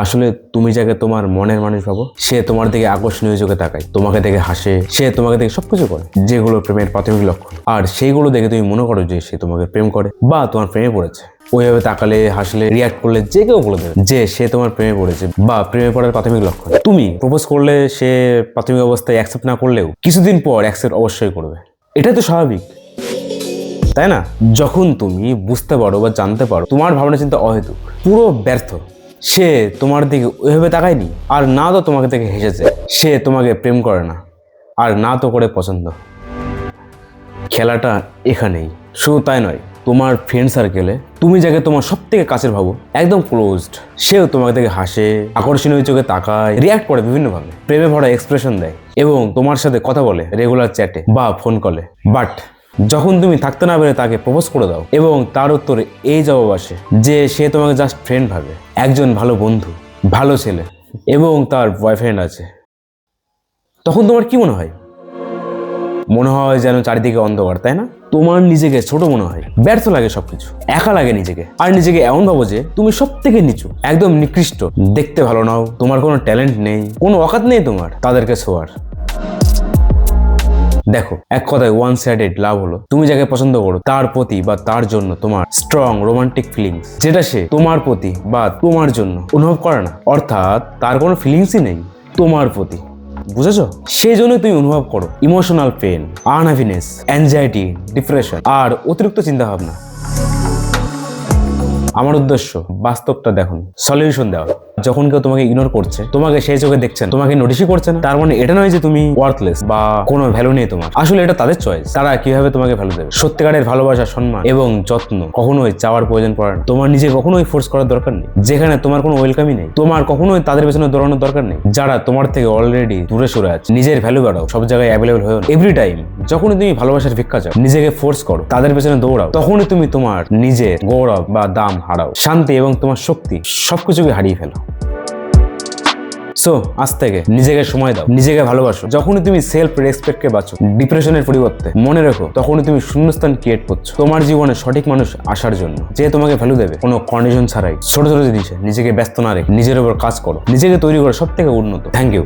আসলে তুমি যাকে তোমার মনের মানুষ ভাবো, সে তোমার দিকে আকর্ষণীয় চোখে তাকায়, তোমাকে দেখে হাসে, সে তোমাকে দেখে সবকিছু করে, যেগুলো প্রেমের প্রাথমিক লক্ষণ। আর সেইগুলো দেখে তুমি মনে করো যে সে তোমাকে প্রেম করে বা তোমার প্রেমে পড়েছে। ওইভাবে তাকালে, হাসলে, রিয়াক্ট করলে যে কেউ বলে দেবে যে সে তোমার প্রেমে পড়েছে বা প্রেমে পড়ার প্রাথমিক লক্ষণ। তুমি প্রপোজ করলে সে প্রাথমিক অবস্থায় অ্যাকসেপ্ট না করলেও কিছুদিন পর অ্যাকসেপ্ট অবশ্যই করবে। এটাই তো স্বাভাবিক, তাই না? যখন তুমি বুঝতে পারো বা জানতে পারো তোমার ভাবনা চিন্তা অহেতুক, পুরো ব্যর্থ, সে তোমার দিকে ওইভাবে তাকায়নি, আর না তো তোমাকে দেখে হেসেছে, সে তোমাকে প্রেম করে না, আর না তো করে পছন্দ। খেলাটা এখানেই। শুধু তাই নয়, তোমার ফ্রেন্ড সার্কেলে তুমি যাকে তোমার সব থেকে কাছের ভাবো, একদম ক্লোজড, সেও তোমাকে দেখে হাসে, আকর্ষণীয় চোখে তাকায়, রিয়াক্ট করে বিভিন্নভাবে, প্রেমে ভরা এক্সপ্রেশন দেয় এবং তোমার সাথে কথা বলে রেগুলার চ্যাটে বা ফোন কলে। বাট যখন তুমি থাকতে না পেরে তাকে প্রপোজ করে দাও এবং তার উত্তরে এই জবাব আসে যে সে তোমাকে জাস্ট ফ্রেন্ড ভাবে, একজন ভালো বন্ধু, ভালো ছেলে এবং তার বয়ফ্রেন্ড আছে, তখন তোমার কি মনে হয়? মনে হয় যেন চারিদিকে অন্ধকার, তাই না? তোমার নিজেকে ছোট মনে হয়, ব্যর্থ লাগে সবকিছু, একা লাগে নিজেকে, আর নিজেকে এমন ভাবো যে তুমি সব থেকে নিচু, একদম নিকৃষ্ট, দেখতে ভালো নাও, তোমার কোনো ট্যালেন্ট নেই, কোনো অকাত নেই তোমার তাদেরকে ছোঁয়ার। দেখো, এক কথায় ওয়ান সাইডেড লাভ হলো তুমি যাকে পছন্দ করো তার প্রতি বা তার জন্য তোমার স্ট্রং রোমান্টিক ফিলিংস, যেটা সে তোমার প্রতি বা তোমার জন্য অনুভব করে না, অর্থাৎ তার কোনো ফিলিংসই নেই তোমার প্রতি। বুঝেছো? সেই জন্য তুমি অনুভব করো emotional pain, unhappiness, anxiety, depression আর অতিরিক্ত চিন্তা ভাবনা। আমার উদ্দেশ্য বাস্তবটা দেখুন, সলিউশন দেওয়া। যখন কেউ তোমাকে ইগনোর করছে, তোমাকে সেই চোখে দেখছেন, তোমাকে নোটিশই করছে না, তার মানে এটা নয় যে তুমি ওয়ার্থলেস বা কোনো ভ্যালু নেই তোমার। আসলে এটা তাদের চয়েস, তারা কিভাবে তোমাকে ভ্যালু দেবে। সত্যিকারের ভালোবাসা, সম্মান এবং যত্ন কখনোই চাওয়ার প্রয়োজন পড়ে না। তোমার নিজে কখনোই ফোর্স করার দরকার নেই। যেখানে তোমার কোনো ওয়েলকামই নেই, তোমার কখনোই তাদের পেছনে দৌড়ানোর দরকার নেই যারা তোমার থেকে অলরেডি দূরে সরে আছে। নিজের ভ্যালু বাড়াও, সব জায়গায় অ্যাভেলেবল হয়েও না। এভরি টাইম যখনই তুমি ভালোবাসার ভিক্ষা চাও, নিজেকে ফোর্স করো, তাদের পেছনে দৌড়াও, তখনই তুমি তোমার নিজের গৌরব বা দাম হারাও, শান্তি এবং তোমার শক্তি সবকিছুকে হারিয়ে ফেলো। সো আজ থেকে নিজেকে সময় দাও, নিজেকে ভালোবাসো। যখনই তুমি সেলফ রেসপেক্টকে বাঁচো ডিপ্রেশনের পরিবর্তে, মনে রেখো তখনই তুমি শূন্যস্থান ক্রিয়েট করছো তোমার জীবনে সঠিক মানুষ আসার জন্য, যে তোমাকে ভ্যালু দেবে কোনো কন্ডিশন ছাড়াই। ছোট ছোট জিনিসে নিজেকে ব্যস্ত না রেখে নিজের উপর কাজ করো, নিজেকে তৈরি করো সব থেকে উন্নত। Thank you.